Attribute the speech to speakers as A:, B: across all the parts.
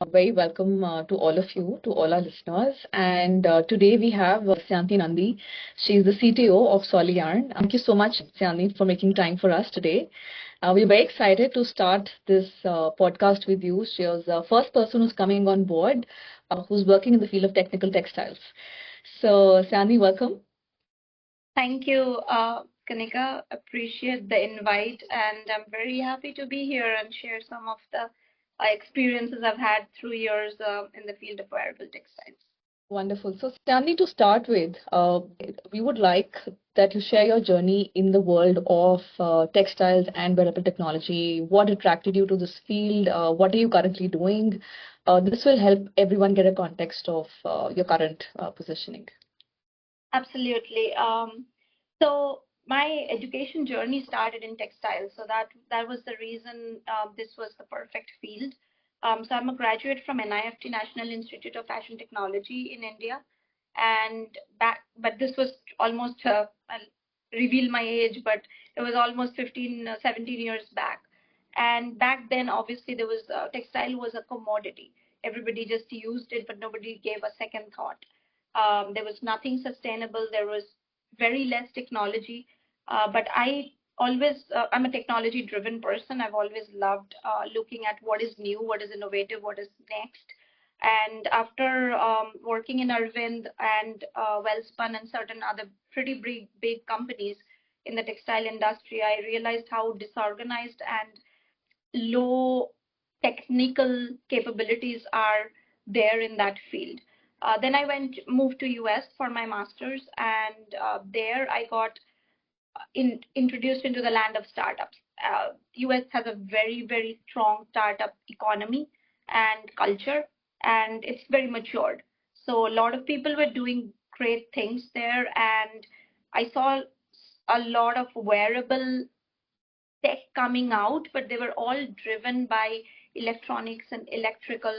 A: Very welcome to all of you, to all our listeners. And today we have Sayantani Nandy. She's the CTO of Soliyarn. Thank you so much, Sayantani, for making time for us today. We're very excited to start this podcast with you. She was the first person who's coming on board, who's working in the field of technical textiles. So, Sayantani, welcome.
B: Thank you, Kanika. Appreciate the invite, and I'm very happy to be here and share some of the experiences I've had through years in the field of wearable textiles.
A: Wonderful. So, Stanley, to start with, we would like that you share your journey in the world of textiles and wearable technology. What attracted you to this field? What are you currently doing? This will help everyone get a context of your current positioning.
B: Absolutely. So my education journey started in textiles, so that was the reason this was the perfect field. So I'm a graduate from NIFT, National Institute of Fashion Technology in India, and but this was almost I'll reveal my age, but it was almost 15, 17 years back. And back then, obviously, there was textile was a commodity. Everybody just used it, but nobody gave a second thought. There was nothing sustainable. There was very less technology. But I'm a technology driven person. I've always loved looking at what is new, what is innovative, what is next. And after working in Arvind and Wellspun and certain other pretty big companies in the textile industry, I realized how disorganized and low technical capabilities are there in that field. Then I moved to US for my master's, and there I got introduced into the land of startups. US has a very strong startup economy and culture, and it's very matured. So a lot of people were doing great things there, and I saw a lot of wearable tech coming out, but they were all driven by electronics and electrical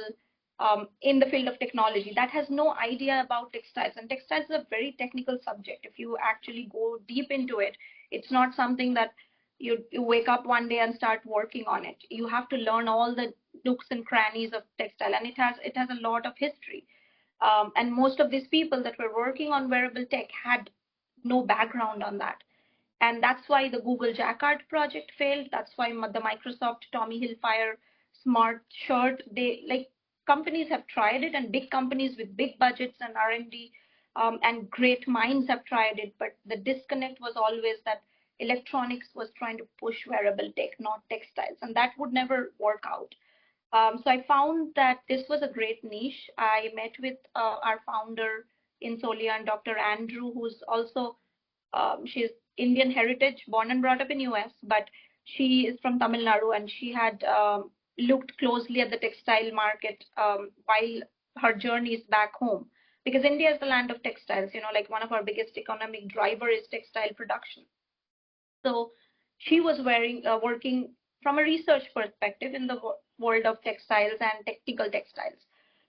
B: in the field of technology that has no idea about textiles. And textiles is a very technical subject. If you actually go deep into it, it's not something that you wake up one day and start working on it. You have to learn all the nooks and crannies of textile, and it has a lot of history. And most of these people that were working on wearable tech had no background on that, and that's why the Google Jacquard project failed. That's why the Microsoft Tommy Hilfiger smart shirt, they like companies have tried it, and big companies with big budgets and R&D and great minds have tried it, but the disconnect was always that electronics was trying to push wearable tech, not textiles, and that would never work out. So I found that this was a great niche. I met with our founder in Soliyarn, Dr. Andrew, who's also she's Indian heritage, born and brought up in US, but she is from Tamil Nadu, and she had looked closely at the textile market while her journey is back home. Because India is the land of textiles, like one of our biggest economic driver is textile production. So she was working from a research perspective in the world of textiles and technical textiles.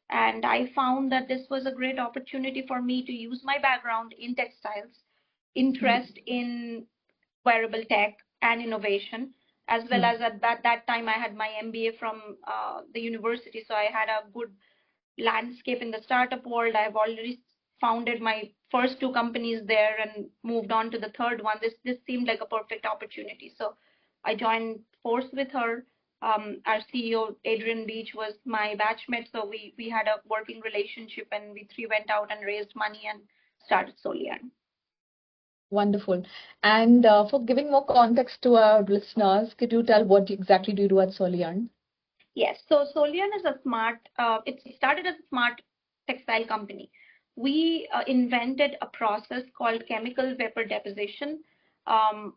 B: And I found that this was a great opportunity for me to use my background in textiles, interest in wearable tech and innovation, as well as at that time I had my MBA from the university, so I had a good landscape in the startup world. I've already founded my first two companies there and moved on to the third one. This seemed like a perfect opportunity, so I joined force with her. Our CEO Adrian Beach was my batchmate, so we had a working relationship, and we three went out and raised money and started Soliyarn.
A: Wonderful. And for giving more context to our listeners, could you tell what exactly do you do at Soliyarn?
B: Yes, so Soliyarn is a it started as a smart textile company. We invented a process called chemical vapor deposition. Um,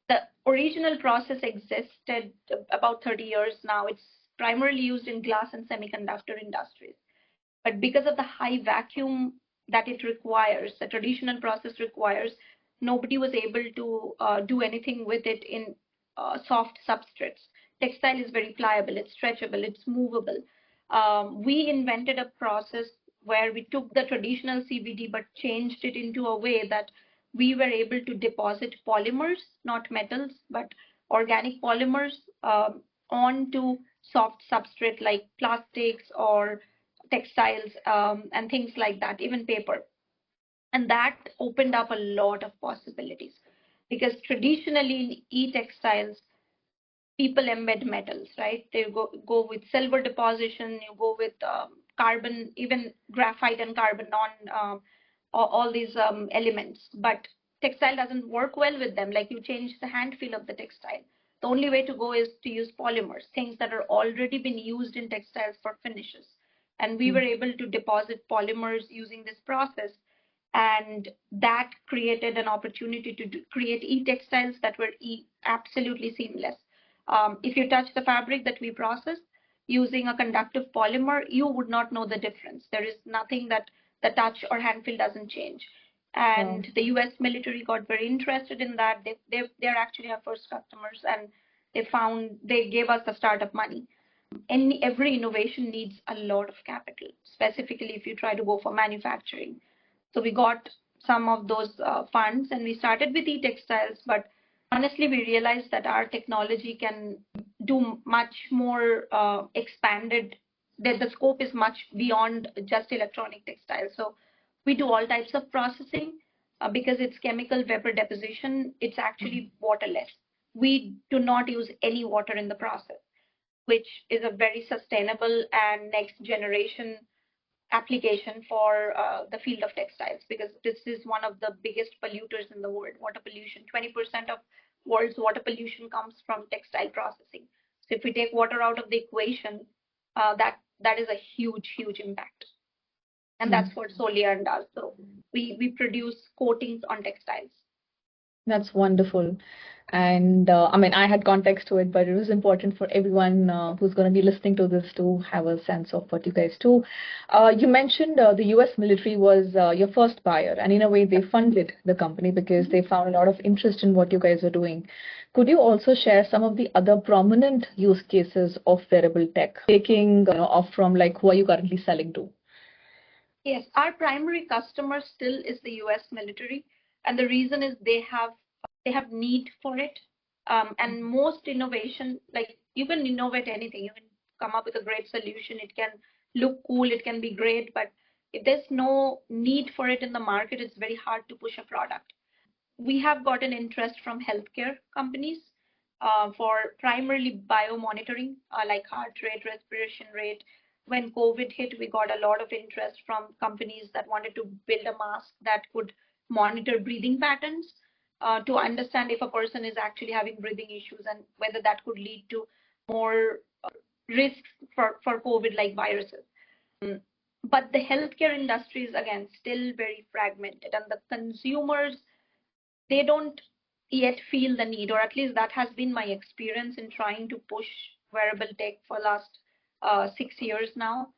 B: the original process existed about 30 years now. It's primarily used in glass and semiconductor industries. But because of the high vacuum that it requires, the traditional process requires, nobody was able to do anything with it in soft substrates. Textile is very pliable, it's stretchable, it's movable. We invented a process where we took the traditional CVD but changed it into a way that we were able to deposit polymers, not metals, but organic polymers onto soft substrate like plastics or textiles, and things like that, even paper. And that opened up a lot of possibilities, because traditionally in e-textiles, people embed metals, right? They go with silver deposition, you go with carbon, even graphite and carbon, all these elements. But textile doesn't work well with them. Like, you change the hand feel of the textile. The only way to go is to use polymers, things that are already been used in textiles for finishes. And we were able to deposit polymers using this process, and that created an opportunity to create e-textiles that were absolutely seamless. If you touch the fabric that we process using a conductive polymer, you would not know the difference. There is nothing that the touch or hand feel doesn't change. And the US military got very interested in that. They're actually our first customers, and they gave us the startup money. Every innovation needs a lot of capital, specifically if you try to go for manufacturing. So we got some of those funds, and we started with e-textiles, but honestly, we realized that our technology can do much more expanded, that the scope is much beyond just electronic textiles. So we do all types of processing. Because it's chemical vapor deposition, it's actually waterless. We do not use any water in the process, which is a very sustainable and next generation application for the field of textiles, because this is one of the biggest polluters in the world. Water pollution, 20% of world's water pollution comes from textile processing. So if we take water out of the equation, that is a huge impact. And that's what Soliyarn does. So we produce coatings on textiles.
A: That's wonderful. And I mean, I had context to it, but it was important for everyone who's going to be listening to this to have a sense of what you guys do. You mentioned the US military was your first buyer, and in a way, they funded the company because they found a lot of interest in what you guys are doing. Could you also share some of the other prominent use cases of wearable tech, taking off from like who are you currently selling to?
B: Yes, our primary customer still is the US military, and the reason is they have need for it. And most innovation, like, you can innovate anything, you can come up with a great solution, it can look cool, it can be great, but if there's no need for it in the market, it's very hard to push a product. We have gotten interest from healthcare companies for primarily biomonitoring, like heart rate, respiration rate. When COVID hit, we got a lot of interest from companies that wanted to build a mask that could monitor breathing patterns to understand if a person is actually having breathing issues and whether that could lead to more risks for COVID-like viruses. But the healthcare industry is, again, still very fragmented, and the consumers, they don't yet feel the need, or at least that has been my experience in trying to push wearable tech for last 6 years now.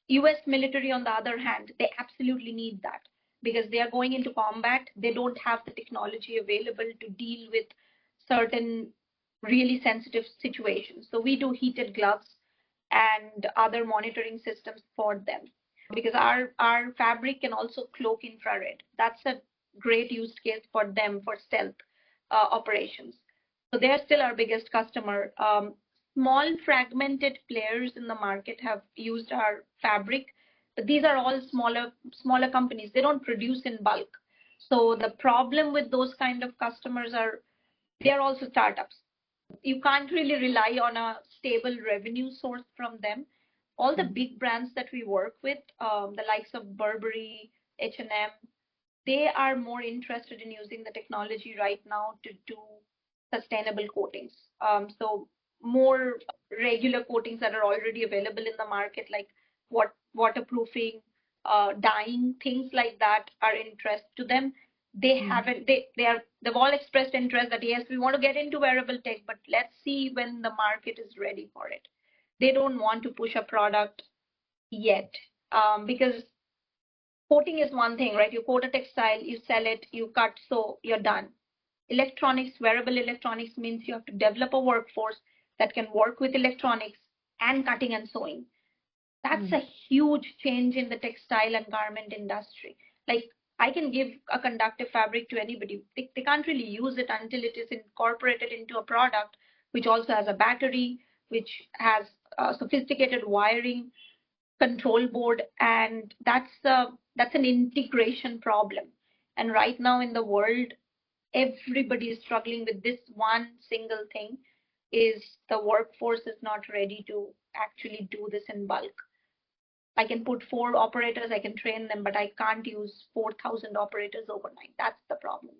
B: US military, on the other hand, they absolutely need that, because they are going into combat. They don't have the technology available to deal with certain really sensitive situations. So we do heated gloves and other monitoring systems for them, because our fabric can also cloak infrared. That's a great use case for them for stealth operations. So they're still our biggest customer. Small fragmented players in the market have used our fabric, but these are all smaller companies. They don't produce in bulk. So the problem with those kind of customers are, they are also startups. You can't really rely on a stable revenue source from them. All the big brands that we work with, the likes of Burberry, H&M, they are more interested in using the technology right now to do sustainable coatings. So more regular coatings that are already available in the market, like waterproofing, dyeing, things like that are interest to them. They've all expressed interest that yes, we want to get into wearable tech, but let's see when the market is ready for it. They don't want to push a product yet, because coating is one thing, right? You coat a textile, you sell it, you cut, so you're done. Electronics, wearable electronics means you have to develop a workforce that can work with electronics and cutting and sewing. That's a huge change in the textile and garment industry. Like, I can give a conductive fabric to anybody. They can't really use it until it is incorporated into a product, which also has a battery, which has sophisticated wiring, control board, and that's an integration problem. And right now in the world, everybody is struggling with this one single thing: is the workforce is not ready to actually do this in bulk. I can put 4 operators, I can train them, but I can't use 4,000 operators overnight. That's the problem.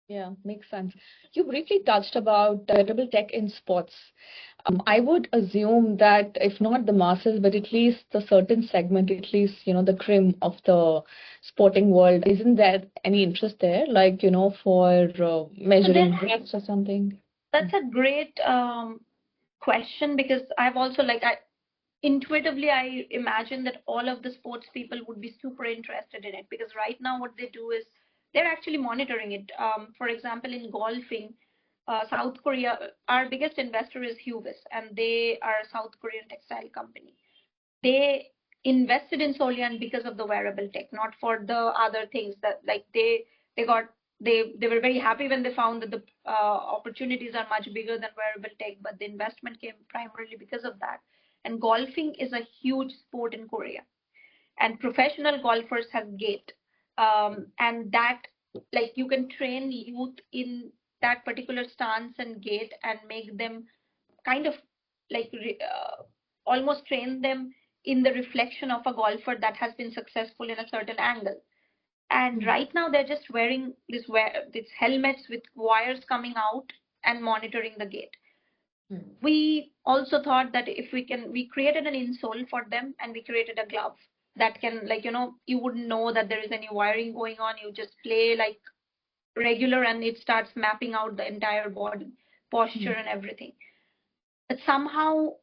A: Yeah, makes sense. You briefly touched about wearable tech in sports. I would assume that if not the masses, but at least the certain segment, at least, the cream of the sporting world, isn't there any interest there? Like, for
B: So
A: measuring reps or something?
B: that's a great question, because I've also intuitively I imagine that all of the sports people would be super interested in it, because right now what they do is they're actually monitoring it. For example, in golfing, South Korea, our biggest investor is Hughes, and they are a South Korean textile company. They invested in Soliyarn because of the wearable tech, not for the other things that they got. They were very happy when they found that the opportunities are much bigger than wearable tech, but the investment came primarily because of that. And golfing is a huge sport in Korea, and professional golfers have gait, and that, you can train youth in that particular stance and gait and make them kind of almost train them in the reflection of a golfer that has been successful in a certain angle. And
A: Mm,
B: right now they're just wearing these helmets with wires coming out and monitoring the gait.
A: mm,
B: We also thought that if we created an insole for them, and we created a glove that can, you wouldn't know that there is any wiring going on. You just play like regular, and it starts mapping out the entire body posture
A: mm,
B: and everything. But somehow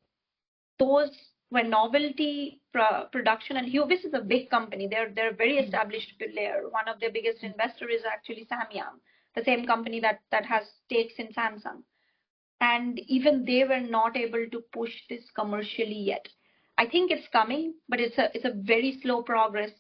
B: those were novelty production, and Hughes is a big company. They're a very
A: mm,
B: established player. One of their biggest
A: mm,
B: investor is actually Samyang, the same company that has stakes in Samsung. And even they were not able to push this commercially yet. I think it's coming, but it's a very slow progress.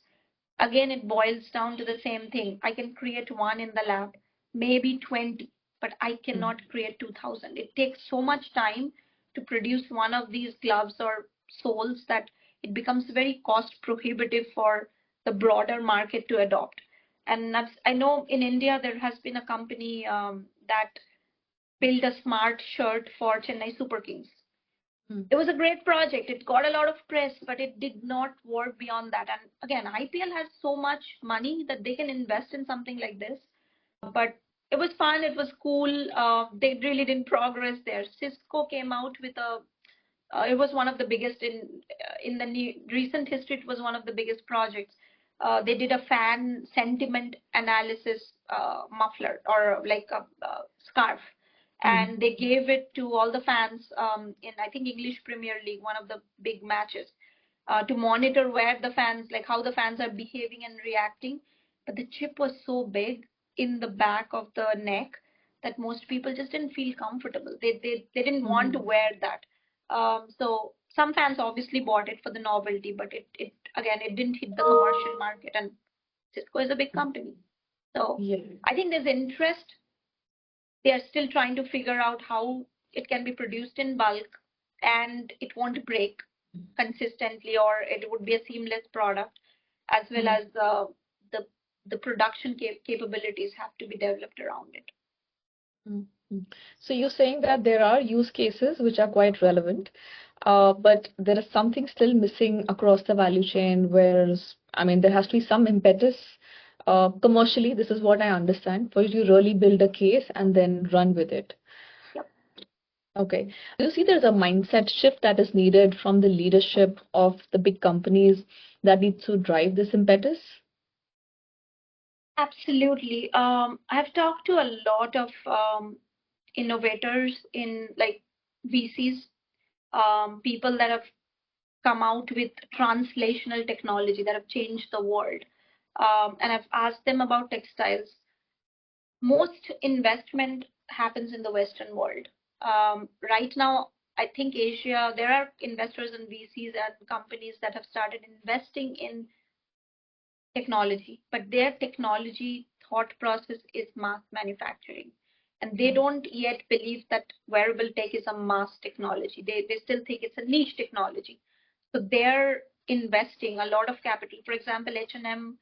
B: Again, it boils down to the same thing. I can create one in the lab, maybe 20, but I
A: mm,
B: cannot create 2,000. It takes so much time to produce one of these gloves or soles that it becomes very cost prohibitive for the broader market to adopt. And I know in India there has been a company that built a smart shirt for Chennai Super Kings.
A: mm,
B: It was a great project. It got a lot of press, but it did not work beyond that. And again, IPL has so much money that they can invest in something like this. But it was fun. It was cool. They really didn't progress there. Cisco came out with it was one of the biggest in the recent history. It was one of the biggest projects. They did a fan sentiment analysis muffler, or like a scarf,
A: mm,
B: and they gave it to all the fans in, I think, English Premier League, one of the big matches, to monitor where the fans, like how the fans are behaving and reacting. But the chip was so big in the back of the neck that most people just didn't feel comfortable. They didn't want to
A: mm,
B: wear that. So some fans obviously bought it for the novelty, but it again, it didn't hit the commercial market, and Cisco is a big
A: mm.
B: company. So
A: Yeah.
B: I think there's interest. They are still trying to figure out how it can be produced in bulk and it won't break consistently, or it would be a seamless product, as well
A: Mm,
B: as the the production capabilities have to be developed around it.
A: mm, mm. So you're saying that there are use cases which are quite relevant, but there is something still missing across the value chain, whereas, I mean, there has to be some impetus. Commercially, this is what I understand, for you to really build a case and then run with it.
B: Yep.
A: Okay. Do you see there's a mindset shift that is needed from the leadership of the big companies that needs to drive this impetus?
B: Absolutely. I've talked to a lot of innovators in like VCs, people that have come out with translational technology that have changed the world. And I've asked them about textiles. Most investment happens in the Western world. Right now, I think Asia, there are investors and VCs and companies that have started investing in technology, but their technology thought process is mass manufacturing. And they don't yet believe that wearable tech is a mass technology. They still think it's a niche technology. So they're investing a lot of capital. For example, H&M,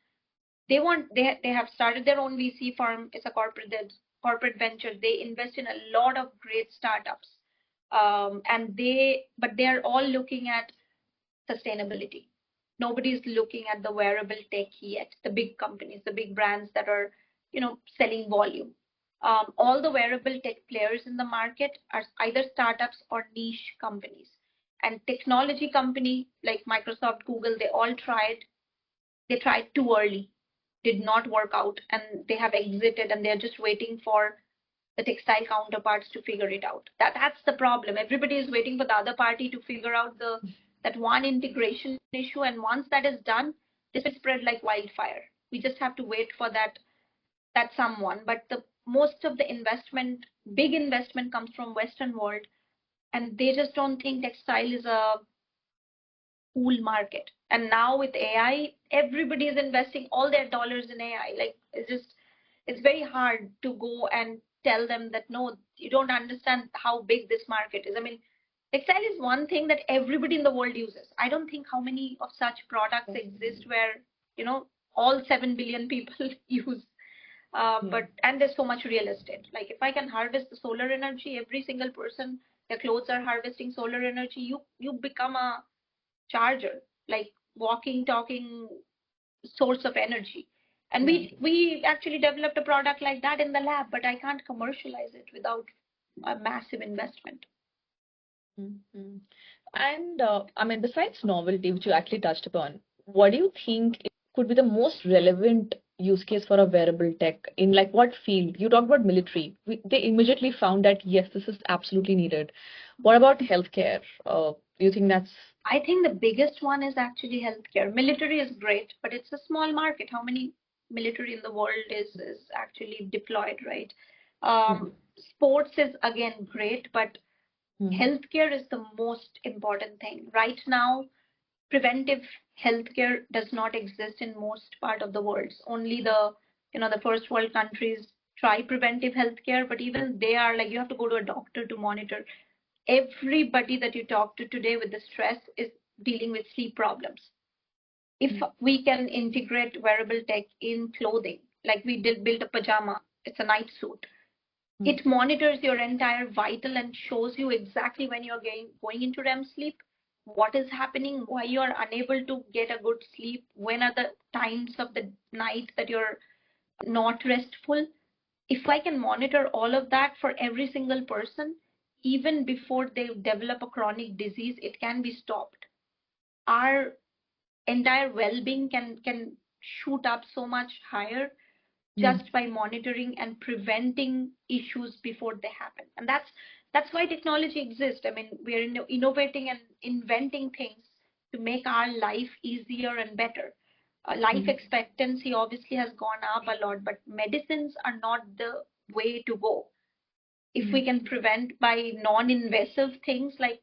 B: they have started their own VC firm. It's a corporate venture. They invest in a lot of great startups. But they're all looking at sustainability. Nobody's looking at the wearable tech yet. The big companies, the big brands that are, selling volume. All the wearable tech players in the market are either startups or niche companies. And technology company like Microsoft, Google, they all tried. They tried too early, did not work out, and they have exited, and they're just waiting for the textile counterparts to figure it out. That's the problem. Everybody is waiting for the other party to figure out that one integration issue, and once that is done, this will spread like wildfire. We just have to wait for that someone. But the most of the big investment comes from Western world, and they just don't think textile is a cool market. And now with AI, everybody is investing all their dollars in AI. Like it's very hard to go and tell them that no, you don't understand how big this market is. I mean, textile is one thing that everybody in the world uses. I don't think how many of such products exist where, all 7 billion people use. And there's so much real estate. Like if I can harvest the solar energy, every single person, their clothes are harvesting solar energy, you become a charger, like walking, talking source of energy. And we actually developed a product like that in the lab, but I can't commercialize it without a massive investment.
A: Mm-hmm. And I mean, besides novelty, which you actually touched upon, what do you think could be the most relevant use case for a wearable tech in like what field? You talked about military. They immediately found that yes, this is absolutely needed. What about healthcare? Do you think that's
B: I think the biggest one is actually healthcare. Military is great, but it's a small market. How many military in the world is actually deployed, right? Sports is again great, but healthcare is the most important thing. Right now, preventive healthcare does not exist in most part of the world. Only the first world countries try preventive healthcare, but even they are like you have to go to a doctor to monitor. Everybody that you talk to today with the stress is dealing with sleep problems. If we can integrate wearable tech in clothing, like we did build a pajama, it's a night suit. It monitors your entire vital and shows you exactly when you're going into REM sleep, what is happening, why you are unable to get a good sleep, when are the times of the night that you're not restful. If I can monitor all of that for every single person, even before they develop a chronic disease, it can be stopped. Our entire well-being can shoot up so much higher just by monitoring and preventing issues before they happen. And that's why technology exists. I mean, we are innovating and inventing things to make our life easier and better. Life expectancy obviously has gone up a lot, but medicines are not the way to go. If we can prevent by non-invasive things, like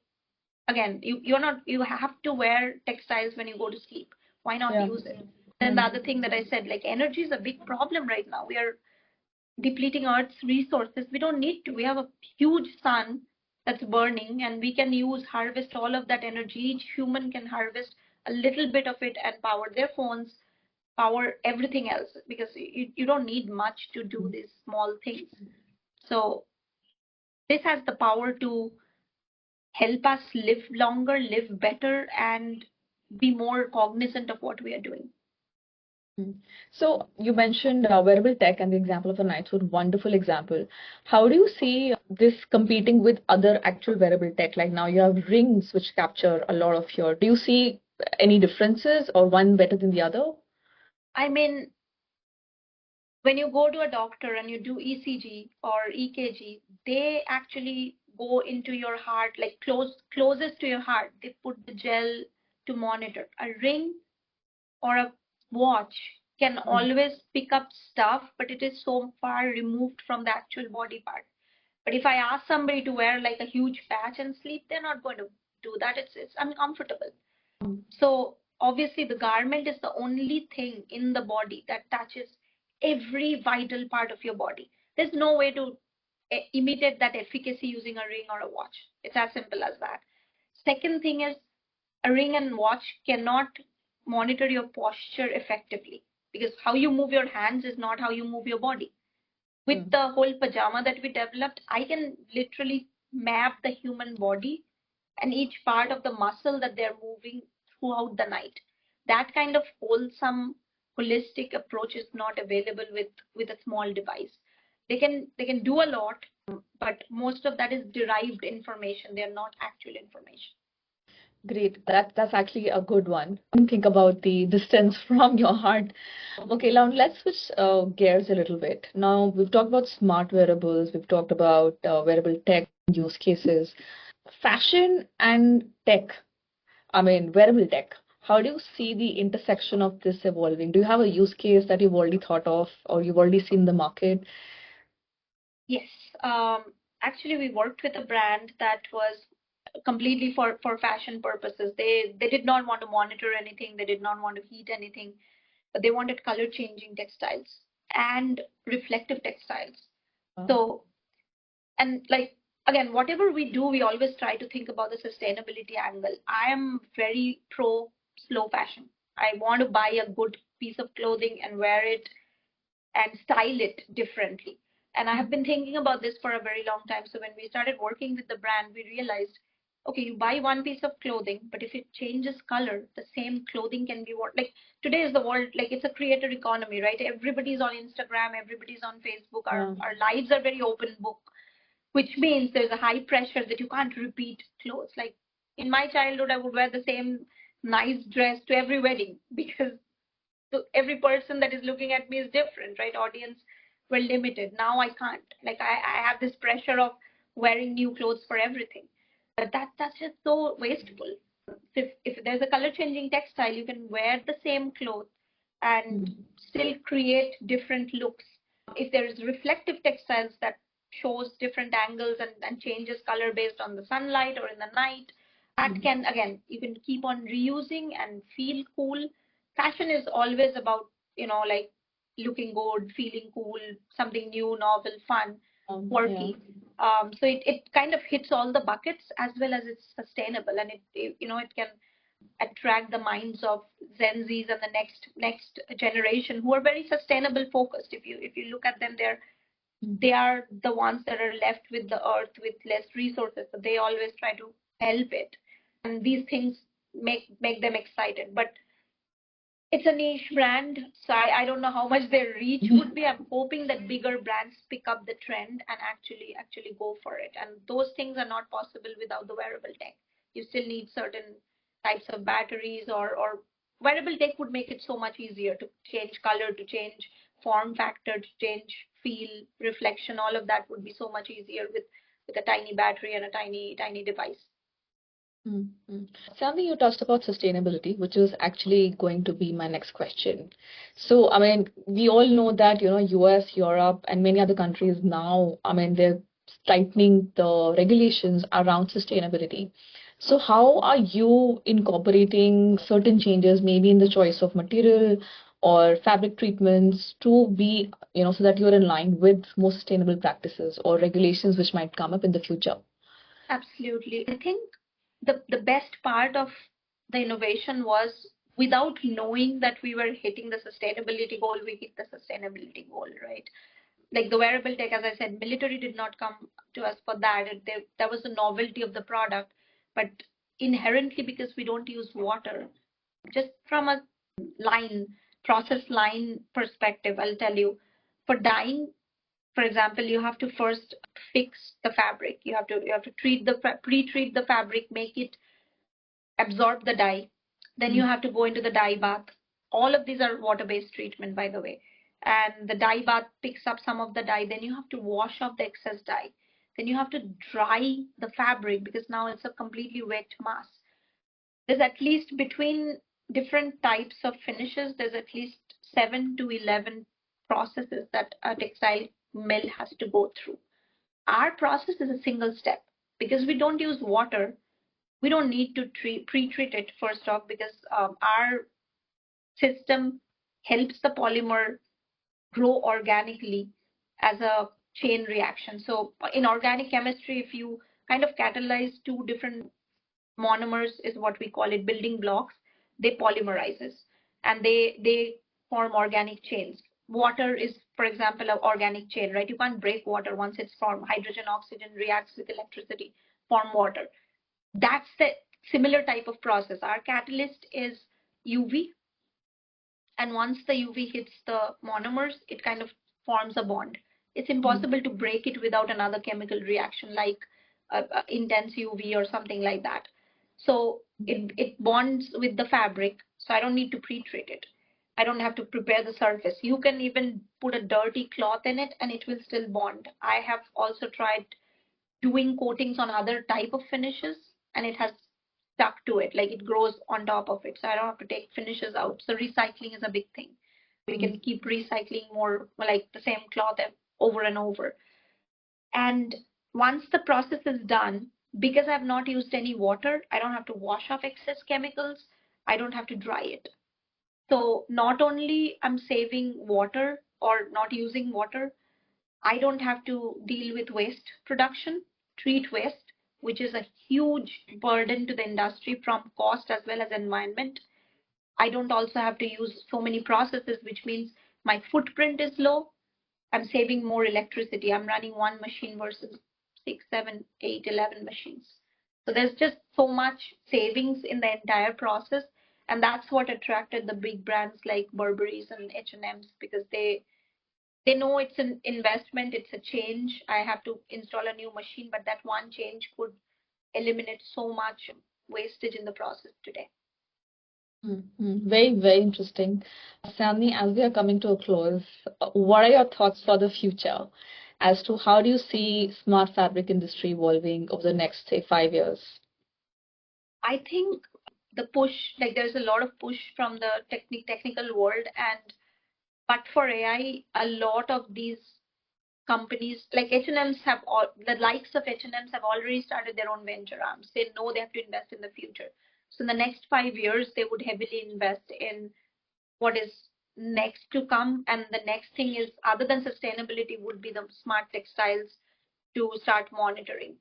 B: again, you have to wear textiles when you go to sleep. Why not use it? And the other thing that I said, like energy is a big problem right now. We are depleting Earth's resources. We don't need to. We have a huge sun that's burning, and we can harvest all of that energy. Each human can harvest a little bit of it and power their phones, power everything else, because you don't need much to do these small things. So this has the power to help us live longer, live better, and be more cognizant of what we are doing.
A: So you mentioned wearable tech and the example of a night suit, wonderful example. How do you see this competing with other actual wearable tech? Like now you have rings which capture a lot of your. Do you see any differences or one better than the other?
B: I mean, when you go to a doctor and you do ECG or EKG, they actually go into your heart, like closest to your heart. They put the gel to monitor. A ring or a watch can always pick up stuff, but it is so far removed from the actual body part. But if I ask somebody to wear like a huge patch and sleep, they're not going to do that. It's uncomfortable. So obviously the garment is the only thing in the body that touches every vital part of your body. There's no way to imitate that efficacy using a ring or a watch. It's as simple as that. Second thing is, a ring and watch cannot monitor your posture effectively, because how you move your hands is not how you move your body. With the whole pajama that we developed, I can literally map the human body and each part of the muscle that they're moving throughout the night. That kind of wholesome, holistic approach is not available with a small device. They can do a lot, but most of that is derived information. They are not actual information.
A: Great. That's actually a good one. Think about the distance from your heart. Okay, now let's switch gears a little bit. Now we've talked about smart wearables, we've talked about wearable tech use cases, fashion and tech. I mean, wearable tech. How do you see the intersection of this evolving? Do you have a use case that you've already thought of or you've already seen the market?
B: Yes. Actually, we worked with a brand that was completely for fashion purposes. They did not want to monitor anything. They did not want to heat anything. But they wanted color changing textiles and reflective textiles. So, and like, again, whatever we do, we always try to think about the sustainability angle. I am very pro slow fashion. I want to buy a good piece of clothing and wear it and style it differently. And I have been thinking about this for a very long time. So when we started working with the brand, we realized, okay, you buy one piece of clothing, but if it changes color, the same clothing can be worn. Like today is the world, like it's a creator economy, right? Everybody's on Instagram, everybody's on Facebook. Our lives are very open book, which means there's a high pressure that you can't repeat clothes. Like in my childhood, I would wear the same nice dress to every wedding because so every person that is looking at me is different, right? Audience were limited. Now I can't. Like I have this pressure of wearing new clothes for everything. But that's just so wasteful. If there's a color changing textile, you can wear the same clothes and still create different looks. If there is reflective textiles that shows different angles and changes color based on the sunlight or in the night, that can, again, you can keep on reusing and feel cool. Fashion is always about, like looking good, feeling cool, something new, novel, fun, quirky. So it kind of hits all the buckets as well as it's sustainable, and it can attract the minds of Gen Zs and the next generation who are very sustainable focused. If you look at them, they are the ones that are left with the earth with less resources, so they always try to help it, and these things make them excited. But it's a niche brand, so I don't know how much their reach would be. I'm hoping that bigger brands pick up the trend and actually go for it. And those things are not possible without the wearable tech. You still need certain types of batteries, or wearable tech would make it so much easier to change color, to change form factor, to change feel, reflection. All of that would be so much easier with a tiny battery and a tiny device.
A: Sandy, you touched about sustainability, which is actually going to be my next question. So, I mean, we all know that, US, Europe, and many other countries now, I mean, they're tightening the regulations around sustainability. So, how are you incorporating certain changes, maybe in the choice of material or fabric treatments to be, so that you're in line with more sustainable practices or regulations which might come up in the future?
B: Absolutely. I think the best part of the innovation was, without knowing that we were hitting the sustainability goal, we hit the sustainability goal, right? Like the wearable tech, as I said, military did not come to us for that. That was the novelty of the product. But inherently, because we don't use water, just from a process line perspective, I'll tell you, for dyeing, for example, you have to first fix the fabric. You have to pre-treat the fabric, make it absorb the dye. Then you have to go into the dye bath. All of these are water-based treatment, by the way. And the dye bath picks up some of the dye. Then you have to wash off the excess dye. Then you have to dry the fabric because now it's a completely wet mass. There's at least, between different types of finishes, there's at least 7 to 11 processes that a textile mill has to go through. Our process is a single step because we don't use water. We don't need to pre-treat it first off, because our system helps the polymer grow organically as a chain reaction. So in organic chemistry, if you kind of catalyze two different monomers, is what we call it, building blocks, they polymerizes and they form organic chains. Water is, for example, an organic chain, right? You can't break water once it's formed. Hydrogen, oxygen reacts with electricity, form water. That's the similar type of process. Our catalyst is UV, and once the UV hits the monomers, it kind of forms a bond. It's impossible to break it without another chemical reaction like intense UV or something like that. So it bonds with the fabric, so I don't need to pre-treat it. I don't have to prepare the surface. You can even put a dirty cloth in it and it will still bond. I have also tried doing coatings on other type of finishes and it has stuck to it, like it grows on top of it, so I don't have to take finishes out. So recycling is a big thing. We can keep recycling more, like the same cloth over and over. And once the process is done, because I've not used any water, I don't have to wash off excess chemicals, I don't have to dry it. So not only I'm saving water or not using water, I don't have to deal with waste production, treat waste, which is a huge burden to the industry from cost as well as environment. I don't also have to use so many processes, which means my footprint is low. I'm saving more electricity. I'm running one machine versus 6, 7, 8, 11 machines. So there's just so much savings in the entire process. And that's what attracted the big brands like Burberry's and H&M's, because they know it's an investment, it's a change. I have to install a new machine, but that one change could eliminate so much wastage in the process today.
A: Very, very interesting. Sayantani, as we are coming to a close, what are your thoughts for the future as to how do you see smart fabric industry evolving over the next, say, 5 years?
B: I think the push, like there's a lot of push from the technical world, and but for AI, a lot of these companies like H&M's have all the likes of H&M's have already started their own venture arms. They know they have to invest in the future. So in the next 5 years, they would heavily invest in what is next to come. And the next thing is, other than sustainability, would be the smart textiles to start monitoring.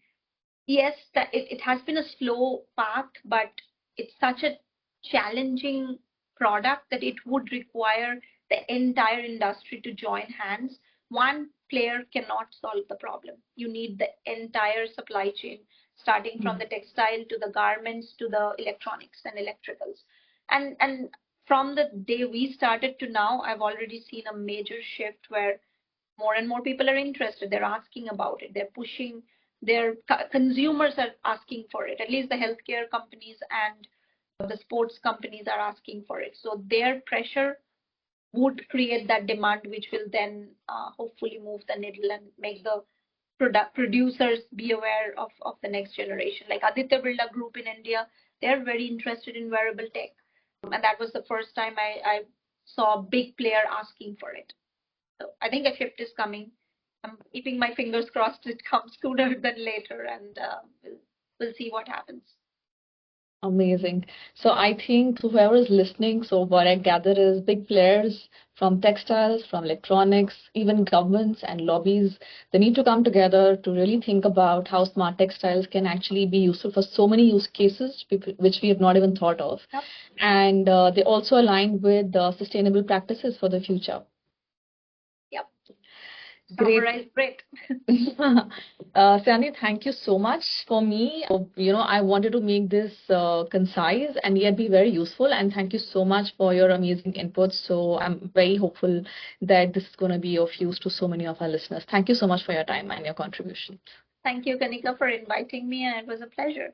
B: Yes, that it has been a slow path, but it's such a challenging product that it would require the entire industry to join hands. One player cannot solve the problem. You need the entire supply chain, starting from the textile to the garments to the electronics and electricals. And from the day we started to now, I've already seen a major shift where more and more people are interested. They're asking about it. They're pushing. Their consumers are asking for it. At least the healthcare companies and the sports companies are asking for it. So their pressure would create that demand, which will then hopefully move the needle and make the producers be aware of the next generation. Like Aditya Birla Group in India, they're very interested in wearable tech. And that was the first time I saw a big player asking for it. So I think a shift is coming. I'm keeping my fingers crossed it comes sooner than later, and we'll see what happens.
A: Amazing. So I think whoever is listening, so what I gather is big players from textiles, from electronics, even governments and lobbies, they need to come together to really think about how smart textiles can actually be useful for so many use cases which we have not even thought of.
B: Yep.
A: And they also align with sustainable practices for the future.
B: Yep.
A: Great.
B: Great.
A: Sandy, thank you so much. For me, I wanted to make this concise and yet be very useful. And thank you so much for your amazing input. So I'm very hopeful that this is going to be of use to so many of our listeners. Thank you so much for your time and your contribution.
B: Thank you, Kanika, for inviting me, and it was a pleasure.